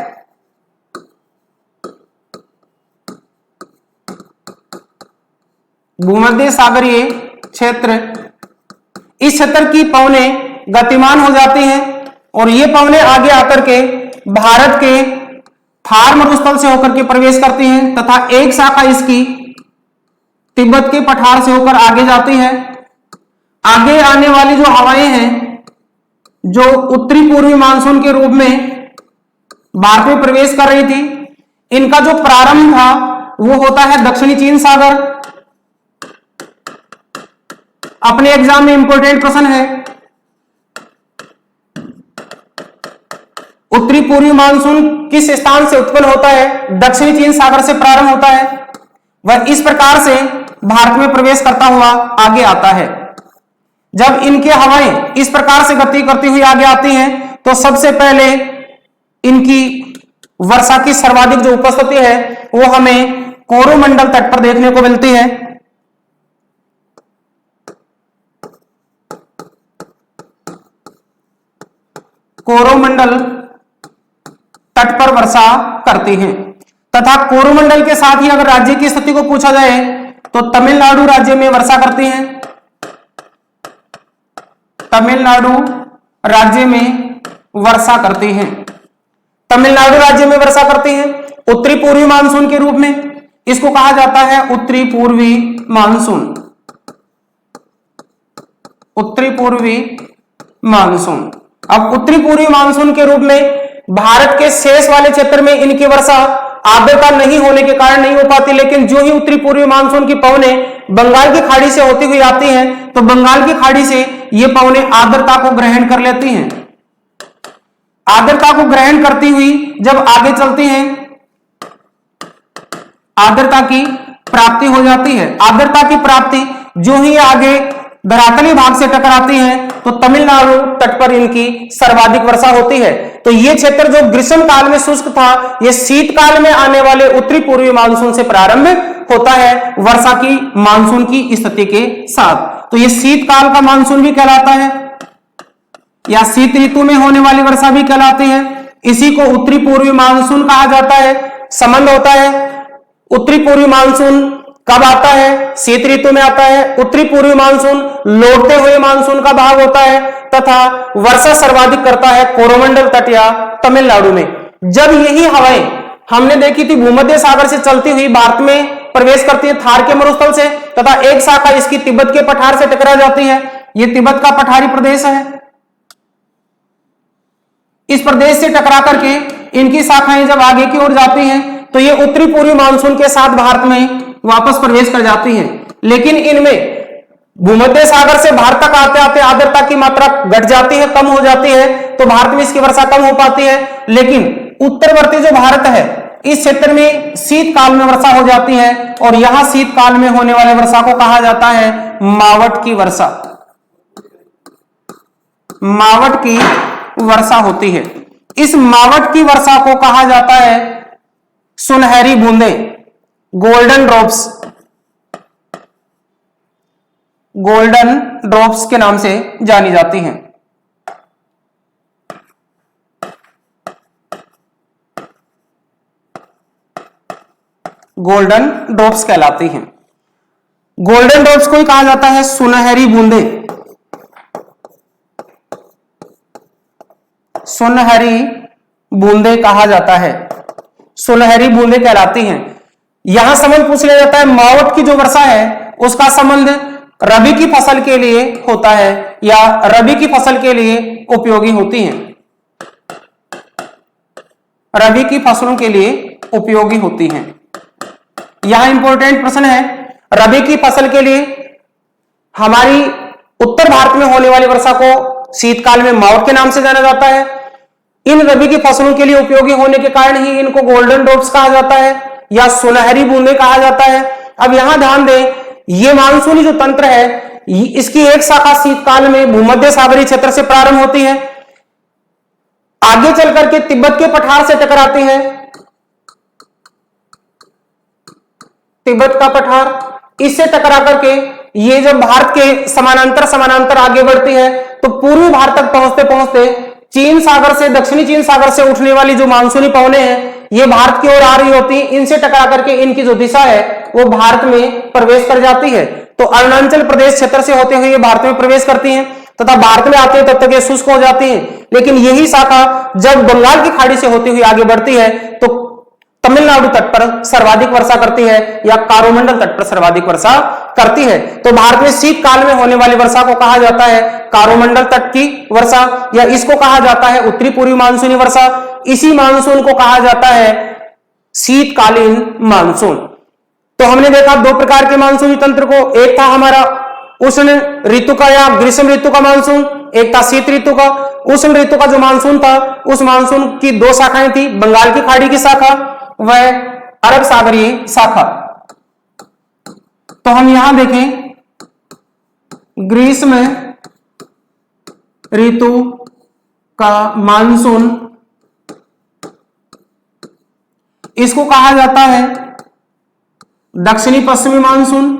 भूमध्य सागरीय क्षेत्र, इस क्षेत्र की पवनें गतिमान हो जाती हैं और ये पवनें आगे आकर के भारत के थार मरुस्थल से होकर के प्रवेश करती हैं तथा एक शाखा इसकी तिब्बत के पठार से होकर आगे जाती है। आगे आने वाली जो हवाएं हैं जो उत्तरी पूर्वी मानसून के रूप में भारत में प्रवेश कर रही थी, इनका जो प्रारंभ था वो होता है दक्षिणी चीन सागर। अपने एग्जाम में इंपॉर्टेंट प्रश्न है, उत्तरी पूर्वी मानसून किस स्थान से उत्पन्न होता है? दक्षिणी चीन सागर से प्रारंभ होता है, वह इस प्रकार से भारत में प्रवेश करता हुआ आगे आता है। जब इनके हवाएं इस प्रकार से गति करती हुई आगे आती हैं तो सबसे पहले इनकी वर्षा की सर्वाधिक जो उपस्थिति है वो हमें कोरोमंडल तट पर देखने को मिलती है। कोरोमंडल तट पर वर्षा करती हैं तथा कोरोमंडल के साथ ही अगर राज्य की स्थिति को पूछा जाए तो तमिलनाडु राज्य में वर्षा करती हैं। तमिलनाडु राज्य में वर्षा करती हैं। तमिलनाडु राज्य में वर्षा करती हैं उत्तरी पूर्वी मानसून के रूप में, इसको कहा जाता है उत्तरी पूर्वी मानसून। उत्तरी पूर्वी मानसून। अब उत्तरी पूर्वी मानसून के रूप में भारत के शेष वाले क्षेत्र में इनकी वर्षा आर्द्रता नहीं होने के कारण नहीं हो पाती, लेकिन जो ही उत्तरी पूर्वी मानसून की पवनें बंगाल की खाड़ी से होती हुई आती हैं तो बंगाल की खाड़ी से ये पवनें आर्द्रता को ग्रहण कर लेती हैं। आर्द्रता को ग्रहण करती हुई जब आगे चलती हैं आर्द्रता की प्राप्ति हो जाती है। आर्द्रता की प्राप्ति जो ही आगे धरातली भाग से टकराती है तो तमिलनाडु तट पर इनकी सर्वाधिक वर्षा होती है। तो ये क्षेत्र जो ग्रीष्म काल में शुष्क था, ये शीतकाल में आने वाले उत्तरी पूर्वी मानसून से प्रारंभ होता है वर्षा की मानसून की स्थिति के साथ। तो ये शीतकाल का मानसून भी कहलाता है या शीत ऋतु में होने वाली वर्षा भी कहलाती है। इसी को उत्तरी पूर्वी मानसून कहा जाता है। संबंध होता है उत्तरी पूर्वी मानसून कब आता है? शीत ऋतु में आता है। उत्तरी पूर्वी मानसून लौटते हुए मानसून का भाग होता है तथा वर्षा सर्वाधिक करता है कोरोमंडल तट या तमिलनाडु में। जब यही हवाएं हमने देखी थी भूमध्य सागर से चलती हुई भारत में प्रवेश करती है थार के मरुस्थल से तथा एक शाखा इसकी तिब्बत के पठार से टकरा जाती है। यह तिब्बत का पठारी प्रदेश है। इस प्रदेश से टकरा करके इनकी शाखाएं जब आगे की ओर जाती हैं तो ये उत्तरी पूर्वी मानसून के साथ भारत में वापस प्रवेश कर जाती हैं। लेकिन इनमें भूमध्य सागर से भारत तक आते आते आर्द्रता की मात्रा घट जाती है, कम हो जाती है, तो भारत में इसकी वर्षा कम हो पाती है। लेकिन उत्तरवर्ती जो भारत है इस क्षेत्र में शीतकाल में वर्षा हो जाती है और यहां शीतकाल में होने वाले वर्षा को कहा जाता है मावट की वर्षा। मावट की वर्षा होती है। इस मावट की वर्षा को कहा जाता है सुनहरी बूंदें, गोल्डन ड्रॉप्स, गोल्डन ड्रॉप्स के नाम से जानी जाती हैं। गोल्डन ड्रॉप्स कहलाती हैं। गोल्डन ड्रॉप्स को ही कहा जाता है सुनहरी बूंदें, सुनहरी बूंदें कहा जाता है, सुनहरी बूंदें कहलाती हैं। यहां संबंध पूछ लिया जाता है, मावट की जो वर्षा है उसका संबंध रबी की फसल के लिए होता है या रबी की फसल के लिए उपयोगी होती है, रबी की फसलों के लिए उपयोगी होती हैं। यहां इंपॉर्टेंट प्रश्न है, रबी की फसल के लिए हमारी उत्तर भारत में होने वाली वर्षा को शीतकाल में मावट के नाम से जाना जाता है। इन रबी की फसलों के लिए उपयोगी होने के कारण ही इनको गोल्डन ड्रॉप्स कहा जाता है या सुनहरी बूंदें कहा जाता है। अब यहां ध्यान दें, ये मानसूनी जो तंत्र है इसकी एक शाखा शीतकाल में भूमध्य सागरीय क्षेत्र से प्रारंभ होती है, आगे चल करके तिब्बत के पठार से टकराती है, तिब्बत का पठार, इससे टकरा करके ये जब भारत के समानांतर समानांतर आगे बढ़ती है तो पूर्वी भारत तक पहुंचते पहुंचते चीन सागर से, दक्षिणी चीन सागर से उठने वाली जो मानसूनी पवनें हैं ये भारत की ओर आ रही होती हैं, इनसे टकरा करके इनकी जो दिशा है वो भारत में प्रवेश कर जाती है। तो अरुणाचल प्रदेश क्षेत्र से होते हुए ये भारत में प्रवेश करती हैं तथा भारत में आते हैं तब तक ये शुष्क हो जाती हैं। लेकिन यही शाखा जब बंगाल की खाड़ी से होती हुई आगे बढ़ती है तो तमिलनाडु तट पर सर्वाधिक वर्षा करती है या कारोमंडल तट पर सर्वाधिक वर्षा करती है। तो भारत में शीतकाल में होने वाली वर्षा को कहा जाता है कारोमंडल तट की वर्षा या इसको कहा जाता है उत्तरी पूर्वी मानसूनी वर्षा। इसी मानसून को कहा जाता है शीतकालीन मानसून। तो हमने देखा दो प्रकार के मानसूनी तंत्र को, एक था हमारा उष्ण ऋतु का या ग्रीष्म ऋतु का मानसून, एक था शीत ऋतु का। उष्ण ऋतु का जो मानसून था उस मानसून की दो शाखाएं थी, बंगाल की खाड़ी की शाखा वह अरब सागरीय शाखा। तो हम यहां देखें ग्रीष्म ऋतु का मानसून, इसको कहा जाता है दक्षिणी पश्चिमी मानसून,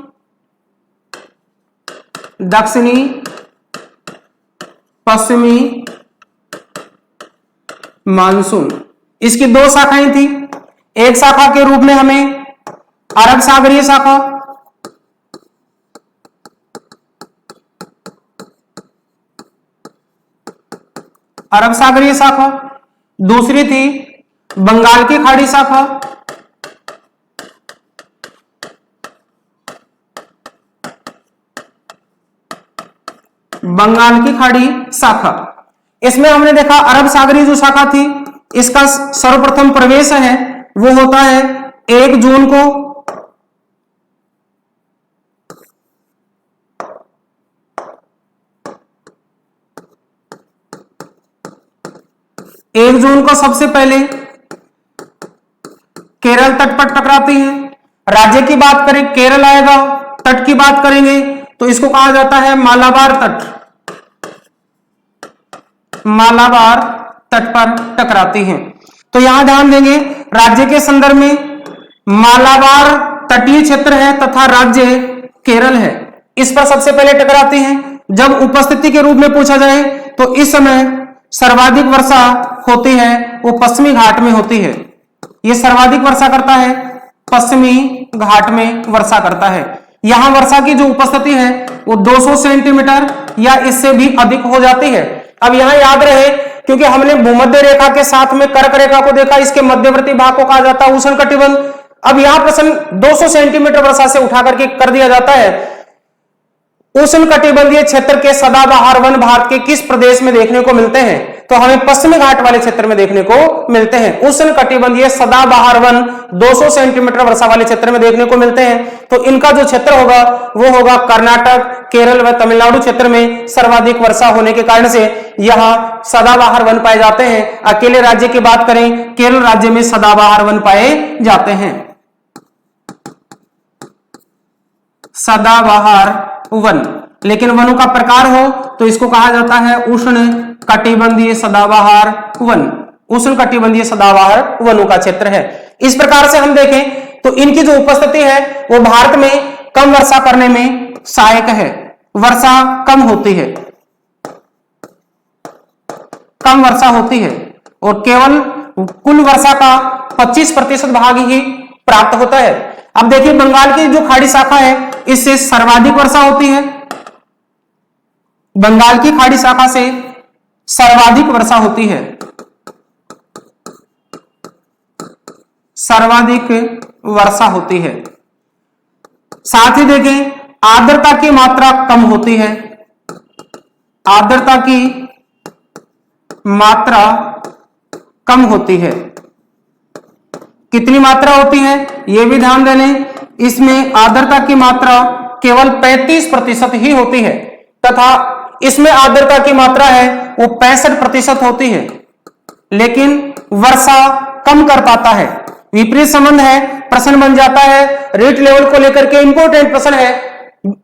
दक्षिणी पश्चिमी मानसून। इसकी दो शाखाएं थी, एक शाखा के रूप में हमें अरब सागरीय शाखा, अरब सागरीय शाखा, दूसरी थी बंगाल की खाड़ी शाखा, बंगाल की खाड़ी शाखा। इसमें हमने देखा अरब सागरीय जो शाखा थी इसका सर्वप्रथम प्रवेश है वो होता है 1 जून को, 1 जून को सबसे पहले केरल तट पर टकराती है। राज्य की बात करें केरल आएगा, तट की बात करेंगे तो इसको कहा जाता है मालाबार तट, मालाबार तट पर टकराती हैं। तो यहां ध्यान देंगे राज्य के संदर्भ में मालाबार तटीय क्षेत्र है तथा राज्य केरल है, इस पर सबसे पहले टकराती हैं। जब उपस्थिति के रूप में पूछा जाए तो इस समय सर्वाधिक वर्षा होती है वो पश्चिमी घाट में होती है, ये सर्वाधिक वर्षा करता है पश्चिमी घाट में वर्षा करता है। यहां वर्षा की जो उपस्थिति है वो 200 सेंटीमीटर या इससे भी अधिक हो जाती है। अब यहां याद रहे क्योंकि हमने भूमध्य रेखा के साथ में कर्क रेखा को देखा, इसके मध्यवर्ती भाग को कहा जाता है उष्ण कटिबंध। अब यहां प्रश्न 200 सेंटीमीटर वर्षा से उठा करके कर दिया जाता है उष्ण कटिबंधीय क्षेत्र के सदाबहार वन भारत के किस प्रदेश में देखने को मिलते हैं। तो हमें पश्चिमी घाट वाले क्षेत्र में देखने को मिलते हैं। उष्ण कटिबंधीय सदाबहार वन 200 सेंटीमीटर वर्षा वाले क्षेत्र में देखने को मिलते हैं। तो इनका जो क्षेत्र होगा वो होगा कर्नाटक, केरल व तमिलनाडु क्षेत्र में सर्वाधिक वर्षा होने के कारण से यहां सदाबहार वन पाए जाते हैं। अकेले राज्य की बात करें, केरल राज्य में सदाबहार वन पाए जाते हैं। सदाबहार वन, लेकिन वनों का प्रकार हो तो इसको कहा जाता है उष्ण कटिबंधीय सदाबहार वन। उष्ण कटिबंधीय सदाबहार वनों का क्षेत्र है। इस प्रकार से हम देखें तो इनकी जो उपस्थिति है वो भारत में कम वर्षा करने में सहायक है। वर्षा कम होती है, कम वर्षा होती है और केवल कुल वर्षा का 25% भाग ही प्राप्त होता है। अब देखिए बंगाल की जो खाड़ी शाखा है इससे सर्वाधिक वर्षा होती है। बंगाल की खाड़ी शाखा से सर्वाधिक वर्षा होती है, सर्वाधिक वर्षा होती है। साथ ही देखें आर्द्रता की मात्रा कम होती है, आर्द्रता की मात्रा कम होती है। कितनी मात्रा होती है यह भी ध्यान दें लें, इसमें आर्द्रता की मात्रा केवल 35% ही होती है तथा इसमें आर्द्रता की मात्रा है वो 65% होती है, लेकिन वर्षा कम कर पाता है। विपरीत संबंध है, प्रश्न बन जाता है रेट लेवल को लेकर के इंपॉर्टेंट प्रश्न है।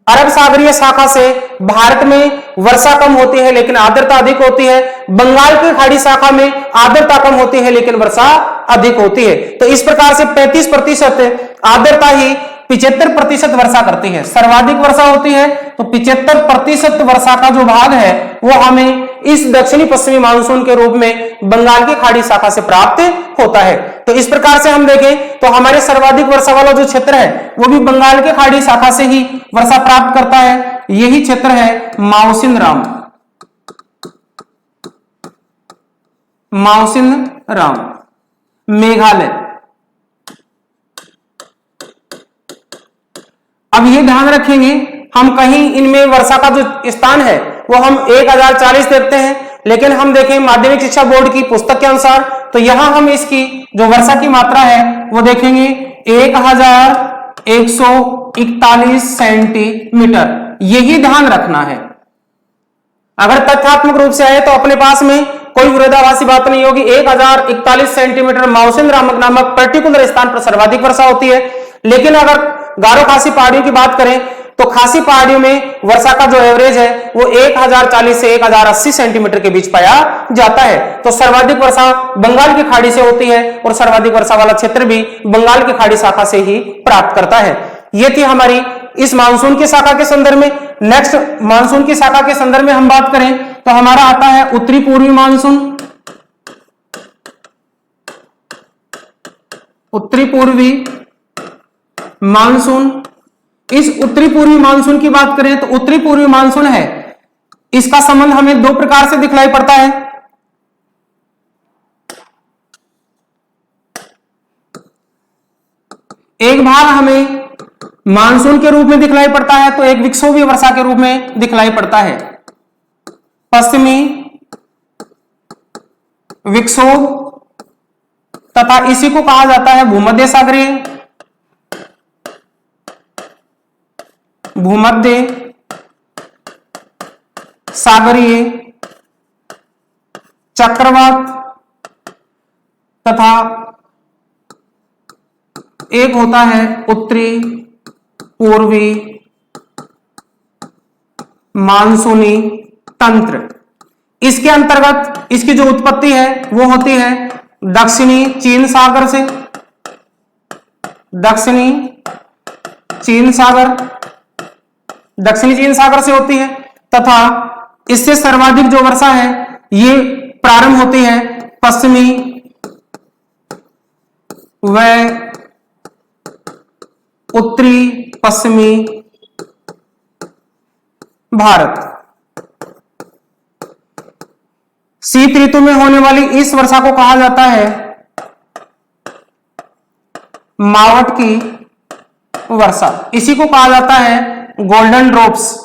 अरब सागरीय शाखा से भारत में वर्षा कम होती है लेकिन आर्द्रता अधिक होती है। बंगाल की खाड़ी शाखा में आर्द्रता कम होती है लेकिन वर्षा अधिक होती है। तो इस प्रकार से 35% आर्द्रता ही 75% वर्षा करती है। सर्वाधिक वर्षा होती है तो 75% वर्षा का जो भाग है वो हमें इस दक्षिणी पश्चिमी मानसून के रूप में बंगाल की खाड़ी शाखा से प्राप्त होता है। तो इस प्रकार से हम देखें तो हमारे सर्वाधिक वर्षा वाला जो क्षेत्र है वो भी बंगाल की खाड़ी शाखा से ही वर्षा प्राप्त करता है। यही क्षेत्र है माउसिनराम, माउसिनराम मेघालय। अब ये ध्यान रखेंगे हम कहीं इनमें वर्षा का जो स्थान है वो हम 1040 देखते हैं, लेकिन हम देखें माध्यमिक शिक्षा बोर्ड की पुस्तक के अनुसार तो यहां हम इसकी जो वर्षा की मात्रा है वो देखेंगे 1141 सेंटीमीटर। यही ध्यान रखना है। अगर तथ्यात्मक रूप से आए तो अपने पास में कोई विरोधाभासी बात नहीं होगी। 1041 सेंटीमीटर माउसिनराम नामक पर्टिकुलर स्थान पर सर्वाधिक वर्षा होती है। लेकिन अगर गारो खासी पहाड़ियों की बात करें तो खासी पहाड़ियों में वर्षा का जो एवरेज है वो 1040 से 1080 सेंटीमीटर के बीच पाया जाता है। तो सर्वाधिक वर्षा बंगाल की खाड़ी से होती है और सर्वाधिक वर्षा वाला क्षेत्र भी बंगाल की खाड़ी शाखा से ही प्राप्त करता है। ये थी हमारी इस मानसून की शाखा के संदर्भ में। नेक्स्ट मानसून की शाखा के संदर्भ में हम बात करें तो हमारा आता है उत्तरी पूर्वी मानसून। उत्तरी पूर्वी मानसून, इस उत्तरी पूर्वी मानसून की बात करें तो उत्तरी पूर्वी मानसून है इसका संबंध हमें दो प्रकार से दिखलाई पड़ता है। एक भाग हमें मानसून के रूप में दिखलाई पड़ता है तो एक विक्षोभीय वर्षा के रूप में दिखलाई पड़ता है। पश्चिमी विक्षोभ तथा इसी को कहा जाता है भूमध्य सागरीय, भूमध्य सागरीय चक्रवात तथा एक होता है उत्तरी पूर्वी मानसूनी तंत्र। इसके अंतर्गत इसकी जो उत्पत्ति है वो होती है दक्षिणी चीन सागर से, दक्षिणी चीन सागर से होती है तथा इससे सर्वाधिक जो वर्षा है ये प्रारंभ होती है पश्चिमी व उत्तरी पश्चिमी भारत। शीत ऋतु में होने वाली इस वर्षा को कहा जाता है मावट की वर्षा। इसी को कहा जाता है गोल्डन ड्रॉप्स।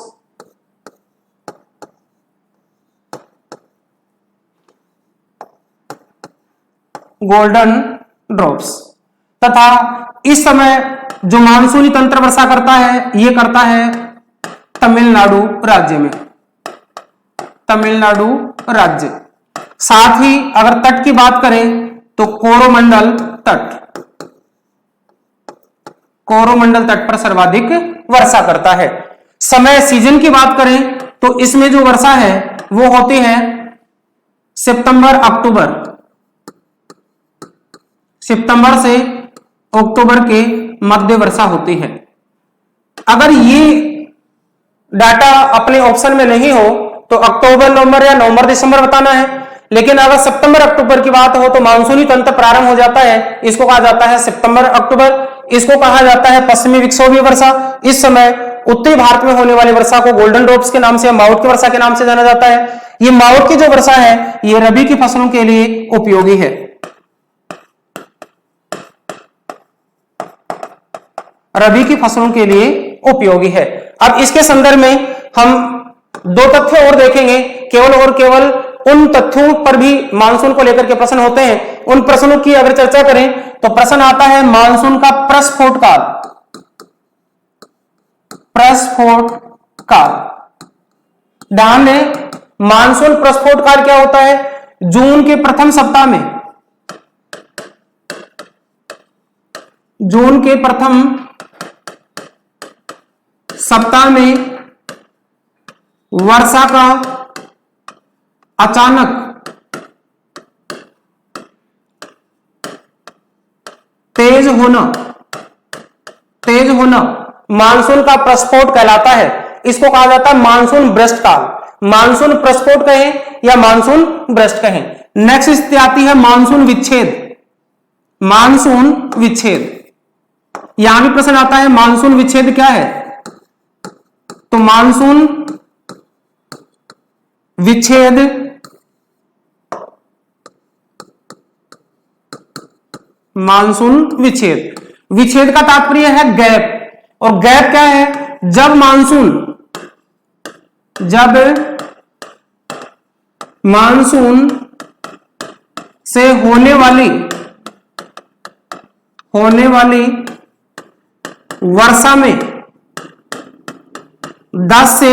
Golden drops. तथा इस समय जो मानसूनी तंत्र वर्षा करता है, ये करता है तमिलनाडु राज्य में, तमिलनाडु राज्य। साथ ही अगर तट की बात करें तो कोरोमंडल तट, कोरोमंडल तट पर सर्वाधिक वर्षा करता है। समय सीजन की बात करें तो इसमें जो वर्षा है वो होती है सितंबर अक्टूबर, सितंबर से अक्टूबर के मध्य वर्षा होती है। अगर ये डाटा अपने ऑप्शन में नहीं हो तो अक्टूबर नवंबर या नवंबर दिसंबर बताना है, लेकिन अगर सितंबर अक्टूबर की बात हो तो मानसूनी तंत्र प्रारंभ हो जाता है, इसको कहा जाता है सितंबर अक्टूबर। इसको कहा जाता है पश्चिमी विक्षोभीय वर्षा। इस समय उत्तरी भारत में होने वाली वर्षा को गोल्डन ड्रॉप्स के नाम से, माउट की वर्षा के नाम से जाना जाता है। ये माउट की जो वर्षा है ये रबी की फसलों के लिए उपयोगी है। रबी की फसलों के लिए उपयोगी है। अब इसके संदर्भ में हम दो तथ्य और देखेंगे, केवल और केवल उन तथ्यों पर भी मानसून को लेकर के प्रश्न होते हैं। उन प्रश्नों की अगर चर्चा करें तो प्रश्न आता है मानसून का प्रस्फोट काल, प्रस्फोट काल। ध्यान दें, मानसून प्रस्फोट काल क्या होता है? जून के प्रथम सप्ताह में, जून के प्रथम सप्ताह में वर्षा का अचानक तेज होना मानसून का प्रस्फोट कहलाता है। इसको कहा जाता है मानसून ब्रस्ट काल। मानसून प्रस्फोट कहें या मानसून ब्रस्ट कहें। नेक्स्ट स्थिति आती है मानसून विच्छेद। मानसून विच्छेद, यहां भी प्रश्न आता है मानसून विच्छेद क्या है? तो मानसून विच्छेद मानसून विच्छेद, विच्छेद का तात्पर्य है गैप। और गैप क्या है? जब मानसून से होने वाली वर्षा में 10 से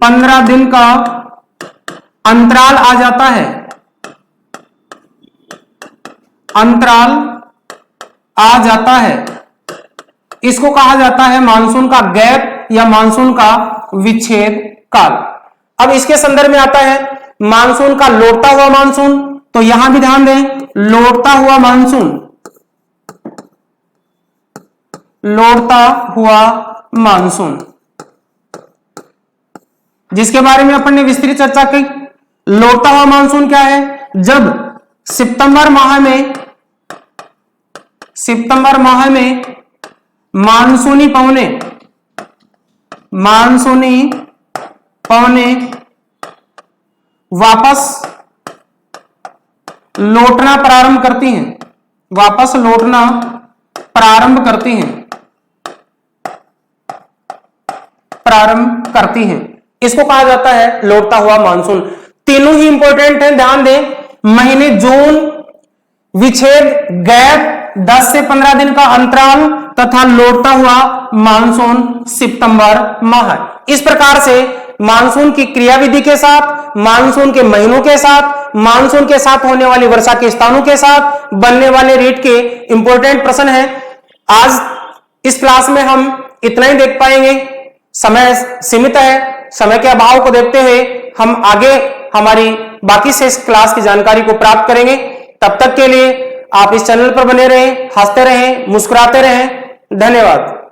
15 दिन का अंतराल आ जाता है, अंतराल आ जाता है। इसको कहा जाता है मानसून का गैप या मानसून का विच्छेद काल। अब इसके संदर्भ में आता है मानसून का लौटता हुआ मानसून। तो यहां भी ध्यान दें, लौटता हुआ मानसून, लौटता हुआ मानसून जिसके बारे में अपन ने विस्तृत चर्चा की। लौटता हुआ मानसून क्या है? जब सितंबर माह में मानसूनी पवने वापस लौटना प्रारंभ करती हैं, वापस लौटना प्रारंभ करती हैं। इसको कहा जाता है लौटता हुआ मानसून। तीनों ही इंपॉर्टेंट हैं, ध्यान दें। महीने जून, विच्छेद, गैप, 10 से 15 दिन का अंतराल तथा लौटता हुआ मानसून सितंबर माह। इस प्रकार से मानसून की क्रियाविधि के साथ, मानसून के महीनों के साथ, मानसून के साथ होने वाली वर्षा के स्थानों के साथ बनने वाले रीट के इंपॉर्टेंट प्रश्न हैं। आज इस क्लास में हम इतना ही देख पाएंगे, समय सीमित है। समय के अभाव को देखते हुए हम आगे हमारी बाकी से इस क्लास की जानकारी को प्राप्त करेंगे। तब तक के लिए आप इस चैनल पर बने रहें, हंसते रहें, मुस्कुराते रहें। धन्यवाद।